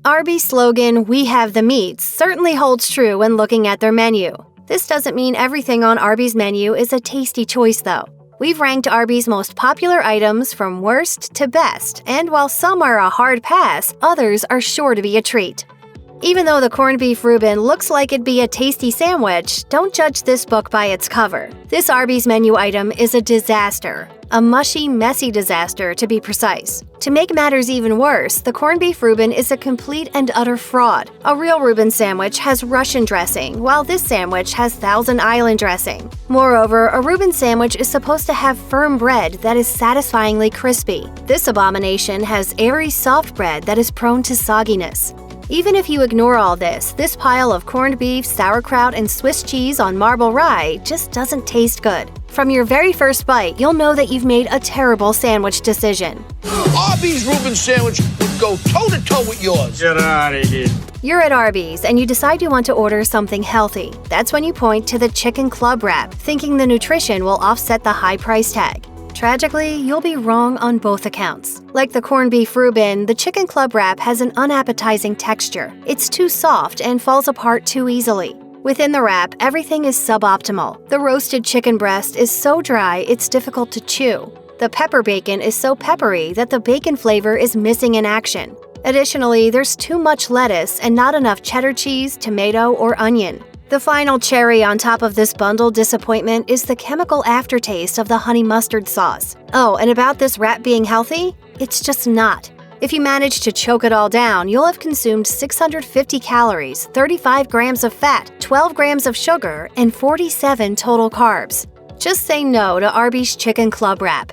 Arby's slogan, "We have the meats," certainly holds true when looking at their menu. This doesn't mean everything on Arby's menu is a tasty choice, though. We've ranked Arby's most popular items from worst to best, and while some are a hard pass, others are sure to be a treat. Even though the corned beef Reuben looks like it'd be a tasty sandwich, don't judge this book by its cover. This Arby's menu item is a disaster. A mushy, messy disaster, to be precise. To make matters even worse, the corned beef Reuben is a complete and utter fraud. A real Reuben sandwich has Russian dressing, while this sandwich has Thousand Island dressing. Moreover, a Reuben sandwich is supposed to have firm bread that is satisfyingly crispy. This abomination has airy, soft bread that is prone to sogginess. Even if you ignore all this pile of corned beef, sauerkraut, and Swiss cheese on marble rye just doesn't taste good. From your very first bite, you'll know that you've made a terrible sandwich decision. Arby's Reuben sandwich would go toe-to-toe with yours. Get out of here. You're at Arby's and you decide you want to order something healthy. That's when you point to the chicken club wrap, thinking the nutrition will offset the high price tag. Tragically, you'll be wrong on both accounts. Like the corned beef Reuben, the chicken club wrap has an unappetizing texture. It's too soft and falls apart too easily. Within the wrap, everything is suboptimal. The roasted chicken breast is so dry it's difficult to chew. The pepper bacon is so peppery that the bacon flavor is missing in action. Additionally, there's too much lettuce and not enough cheddar cheese, tomato, or onion. The final cherry on top of this bundle disappointment is the chemical aftertaste of the honey mustard sauce. Oh, and about this wrap being healthy? It's just not. If you manage to choke it all down, you'll have consumed 650 calories, 35 grams of fat, 12 grams of sugar, and 47 total carbs. Just say no to Arby's chicken club wrap.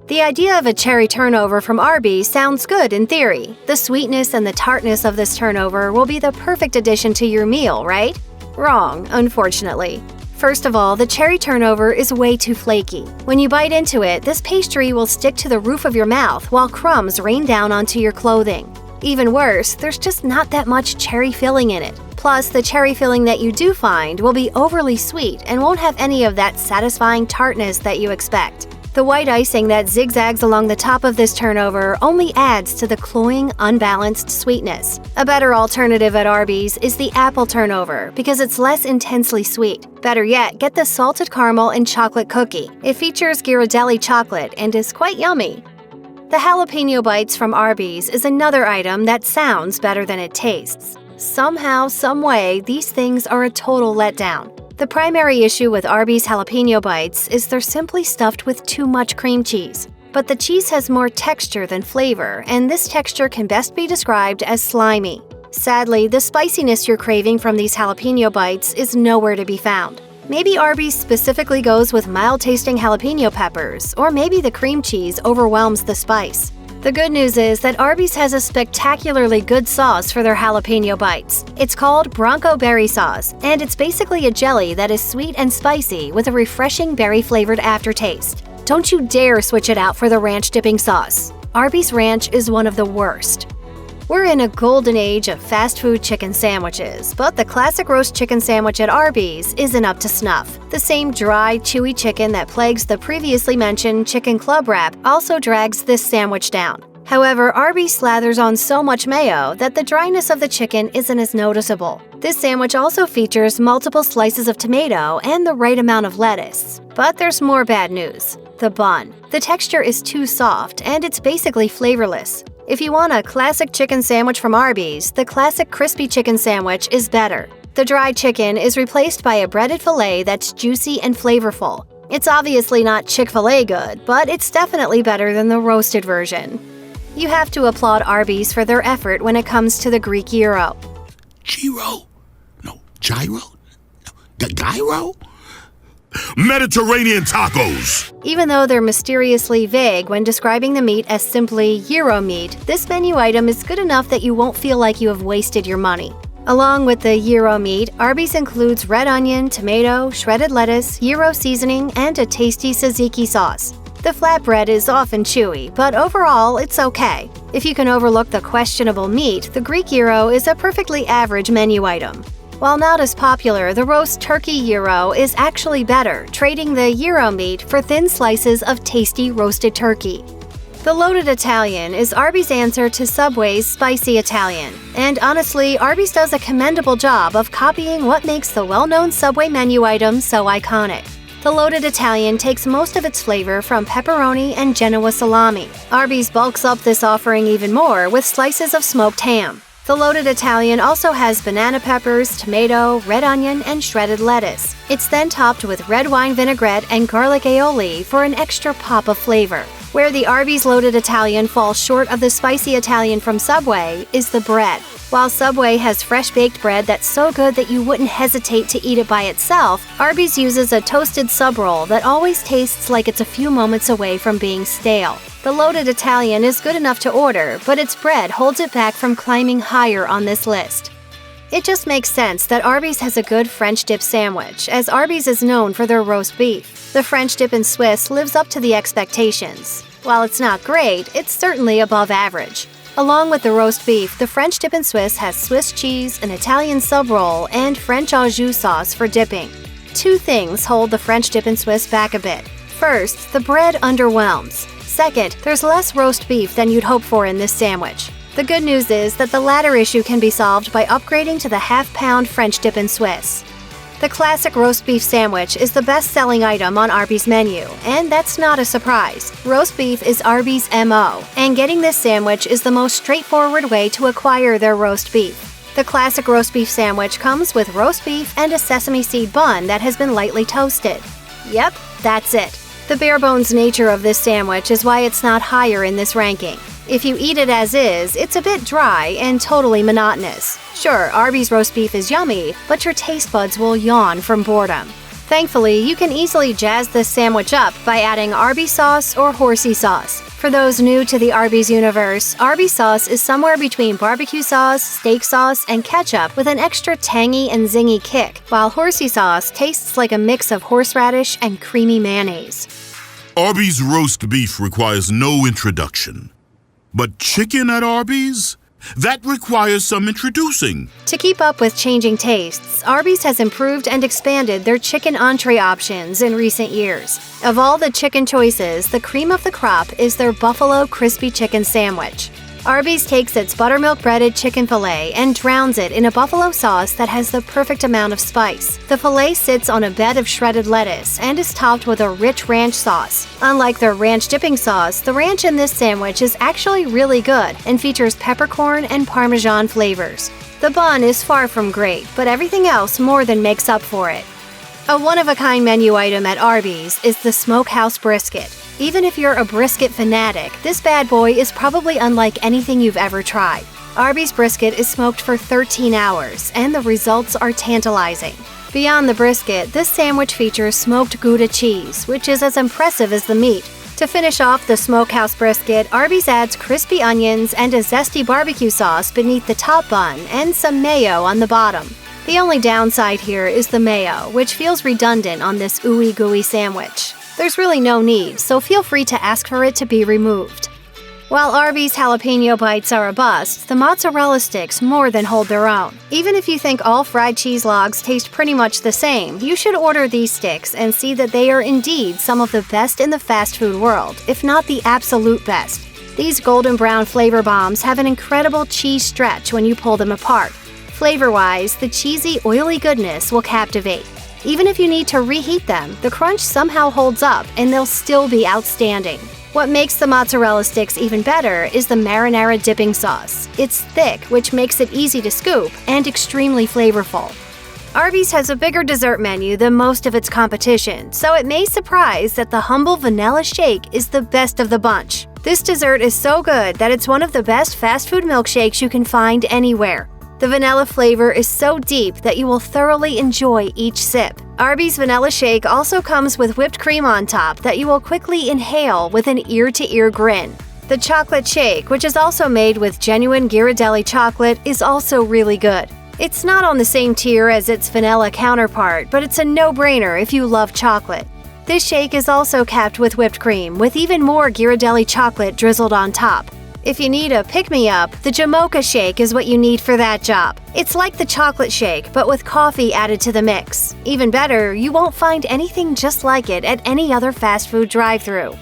The idea of a cherry turnover from Arby's sounds good in theory. The sweetness and the tartness of this turnover will be the perfect addition to your meal, right? Wrong, unfortunately. First of all, the cherry turnover is way too flaky. When you bite into it, this pastry will stick to the roof of your mouth while crumbs rain down onto your clothing. Even worse, there's just not that much cherry filling in it. Plus, the cherry filling that you do find will be overly sweet and won't have any of that satisfying tartness that you expect. The white icing that zigzags along the top of this turnover only adds to the cloying, unbalanced sweetness. A better alternative at Arby's is the apple turnover because it's less intensely sweet. Better yet, get the salted caramel and chocolate cookie. It features Ghirardelli chocolate and is quite yummy. The Jalapeno Bites from Arbys is another item that sounds better than it tastes. Somehow, someway, these things are a total letdown. The primary issue with Arby's Jalapeno Bites is they're simply stuffed with too much cream cheese. But the cheese has more texture than flavor, and this texture can best be described as slimy. Sadly, the spiciness you're craving from these jalapeno bites is nowhere to be found. Maybe Arby's specifically goes with mild-tasting jalapeno peppers, or maybe the cream cheese overwhelms the spice. The good news is that Arby's has a spectacularly good sauce for their jalapeno bites. It's called Bronco Berry Sauce, and it's basically a jelly that is sweet and spicy with a refreshing berry-flavored aftertaste. Don't you dare switch it out for the ranch dipping sauce. Arby's ranch is one of the worst. We're in a golden age of fast food chicken sandwiches, but the classic roast chicken sandwich at Arby's isn't up to snuff. The same dry, chewy chicken that plagues the previously mentioned chicken club wrap also drags this sandwich down. However, Arby's slathers on so much mayo that the dryness of the chicken isn't as noticeable. This sandwich also features multiple slices of tomato and the right amount of lettuce. But there's more bad news. The bun. The texture is too soft, and it's basically flavorless. If you want a classic chicken sandwich from Arby's, the classic crispy chicken sandwich is better. The dried chicken is replaced by a breaded filet that's juicy and flavorful. It's obviously not Chick-fil-A good, but it's definitely better than the roasted version. You have to applaud Arby's for their effort when it comes to the Greek gyro. Gyro? No, gyro? No, gyro? Mediterranean tacos. Even though they're mysteriously vague when describing the meat as simply gyro meat, this menu item is good enough that you won't feel like you have wasted your money. Along with the gyro meat, Arby's includes red onion, tomato, shredded lettuce, gyro seasoning, and a tasty tzatziki sauce. The flatbread is often chewy, but overall, it's okay. If you can overlook the questionable meat, the Greek gyro is a perfectly average menu item. While not as popular, the roast turkey gyro is actually better, trading the gyro meat for thin slices of tasty roasted turkey. The loaded Italian is Arby's answer to Subway's spicy Italian. And honestly, Arby's does a commendable job of copying what makes the well-known Subway menu item so iconic. The loaded Italian takes most of its flavor from pepperoni and Genoa salami. Arby's bulks up this offering even more with slices of smoked ham. The loaded Italian also has banana peppers, tomato, red onion, and shredded lettuce. It's then topped with red wine vinaigrette and garlic aioli for an extra pop of flavor. Where the Arby's loaded Italian falls short of the spicy Italian from Subway is the bread. While Subway has fresh-baked bread that's so good that you wouldn't hesitate to eat it by itself, Arby's uses a toasted sub-roll that always tastes like it's a few moments away from being stale. The loaded Italian is good enough to order, but its bread holds it back from climbing higher on this list. It just makes sense that Arby's has a good French dip sandwich, as Arby's is known for their roast beef. The French dip in Swiss lives up to the expectations. While it's not great, it's certainly above average. Along with the roast beef, the French dip in Swiss has Swiss cheese, an Italian sub-roll, and French au jus sauce for dipping. Two things hold the French dip in Swiss back a bit. First, the bread underwhelms. Second, there's less roast beef than you'd hope for in this sandwich. The good news is that the latter issue can be solved by upgrading to the half-pound French dip in Swiss. The classic roast beef sandwich is the best-selling item on Arby's menu, and that's not a surprise. Roast beef is Arby's MO, and getting this sandwich is the most straightforward way to acquire their roast beef. The classic roast beef sandwich comes with roast beef and a sesame seed bun that has been lightly toasted. Yep, that's it. The bare-bones nature of this sandwich is why it's not higher in this ranking. If you eat it as is, it's a bit dry and totally monotonous. Sure, Arby's roast beef is yummy, but your taste buds will yawn from boredom. Thankfully, you can easily jazz this sandwich up by adding Arby sauce or horsey sauce. For those new to the Arby's universe, Arby sauce is somewhere between barbecue sauce, steak sauce, and ketchup with an extra tangy and zingy kick, while horsey sauce tastes like a mix of horseradish and creamy mayonnaise. Arby's roast beef requires no introduction. But chicken at Arby's? That requires some introducing. To keep up with changing tastes, Arby's has improved and expanded their chicken entree options in recent years. Of all the chicken choices, the cream of the crop is their Buffalo Crispy Chicken Sandwich. Arby's takes its buttermilk breaded chicken fillet and drowns it in a buffalo sauce that has the perfect amount of spice. The fillet sits on a bed of shredded lettuce and is topped with a rich ranch sauce. Unlike their ranch dipping sauce, the ranch in this sandwich is actually really good and features peppercorn and Parmesan flavors. The bun is far from great, but everything else more than makes up for it. A one-of-a-kind menu item at Arby's is the Smokehouse Brisket. Even if you're a brisket fanatic, this bad boy is probably unlike anything you've ever tried. Arby's brisket is smoked for 13 hours, and the results are tantalizing. Beyond the brisket, this sandwich features smoked Gouda cheese, which is as impressive as the meat. To finish off the Smokehouse Brisket, Arby's adds crispy onions and a zesty barbecue sauce beneath the top bun and some mayo on the bottom. The only downside here is the mayo, which feels redundant on this ooey-gooey sandwich. There's really no need, so feel free to ask for it to be removed. While Arby's Jalapeno Bites are a bust, the Mozzarella Sticks more than hold their own. Even if you think all fried cheese logs taste pretty much the same, you should order these sticks and see that they are indeed some of the best in the fast food world, if not the absolute best. These golden brown flavor bombs have an incredible cheese stretch when you pull them apart. Flavor-wise, the cheesy, oily goodness will captivate. Even if you need to reheat them, the crunch somehow holds up and they'll still be outstanding. What makes the mozzarella sticks even better is the marinara dipping sauce. It's thick, which makes it easy to scoop, and extremely flavorful. Arby's has a bigger dessert menu than most of its competition, so it may surprise that the humble vanilla shake is the best of the bunch. This dessert is so good that it's one of the best fast food milkshakes you can find anywhere. The vanilla flavor is so deep that you will thoroughly enjoy each sip. Arby's vanilla shake also comes with whipped cream on top that you will quickly inhale with an ear-to-ear grin. The chocolate shake, which is also made with genuine Ghirardelli chocolate, is also really good. It's not on the same tier as its vanilla counterpart, but it's a no-brainer if you love chocolate. This shake is also capped with whipped cream, with even more Ghirardelli chocolate drizzled on top. If you need a pick-me-up, the Jamocha shake is what you need for that job. It's like the chocolate shake, but with coffee added to the mix. Even better, you won't find anything just like it at any other fast food drive-thru.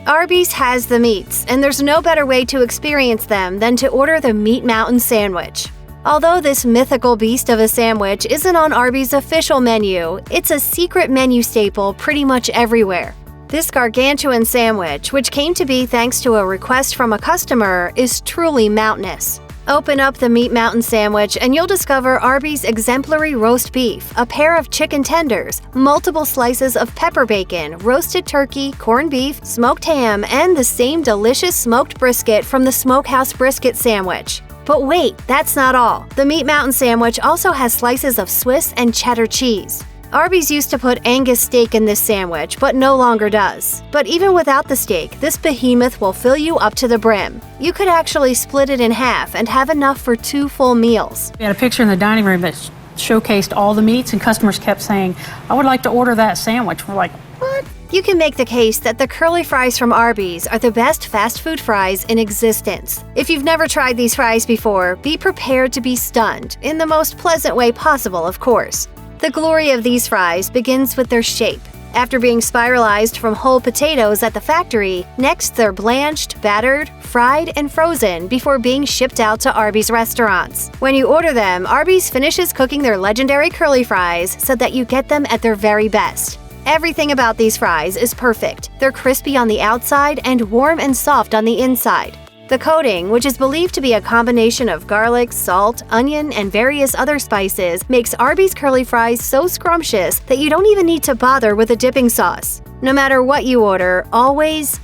Arby's has the meats, and there's no better way to experience them than to order the Meat Mountain Sandwich. Although this mythical beast of a sandwich isn't on Arby's official menu, it's a secret menu staple pretty much everywhere. This gargantuan sandwich, which came to be thanks to a request from a customer, is truly mountainous. Open up the Meat Mountain Sandwich and you'll discover Arby's exemplary roast beef, a pair of chicken tenders, multiple slices of pepper bacon, roasted turkey, corned beef, smoked ham, and the same delicious smoked brisket from the Smokehouse Brisket sandwich. But wait, that's not all. The Meat Mountain Sandwich also has slices of Swiss and cheddar cheese. Arby's used to put Angus steak in this sandwich, but no longer does. But even without the steak, this behemoth will fill you up to the brim. You could actually split it in half and have enough for 2 full meals. We had a picture in the dining room that showcased all the meats, and customers kept saying, "I would like to order that sandwich." We're like, what? You can make the case that the curly fries from Arby's are the best fast food fries in existence. If you've never tried these fries before, be prepared to be stunned, in the most pleasant way possible, of course. The glory of these fries begins with their shape. After being spiralized from whole potatoes at the factory, next they're blanched, battered, fried, and frozen before being shipped out to Arby's restaurants. When you order them, Arby's finishes cooking their legendary curly fries so that you get them at their very best. Everything about these fries is perfect. They're crispy on the outside and warm and soft on the inside. The coating, which is believed to be a combination of garlic, salt, onion, and various other spices, makes Arby's curly fries so scrumptious that you don't even need to bother with a dipping sauce. No matter what you order, always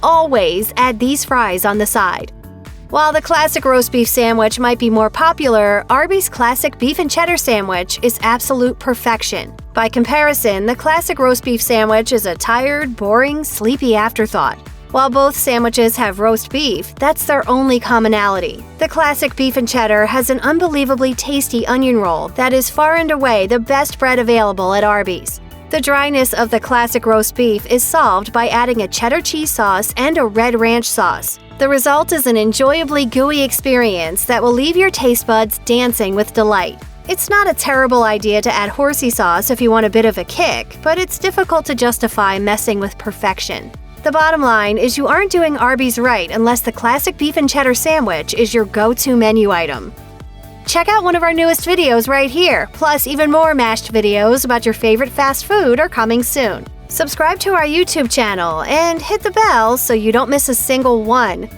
add these fries on the side. While the classic roast beef sandwich might be more popular, Arby's classic beef and cheddar sandwich is absolute perfection. By comparison, the classic roast beef sandwich is a tired, boring, sleepy afterthought. While both sandwiches have roast beef, that's their only commonality. The classic beef and cheddar has an unbelievably tasty onion roll that is far and away the best bread available at Arby's. The dryness of the classic roast beef is solved by adding a cheddar cheese sauce and a red ranch sauce. The result is an enjoyably gooey experience that will leave your taste buds dancing with delight. It's not a terrible idea to add horsey sauce if you want a bit of a kick, but it's difficult to justify messing with perfection. The bottom line is you aren't doing Arby's right unless the classic beef and cheddar sandwich is your go-to menu item. Check out one of our newest videos right here, plus even more mashed videos about your favorite fast food are coming soon. Subscribe to our YouTube channel and hit the bell so you don't miss a single one.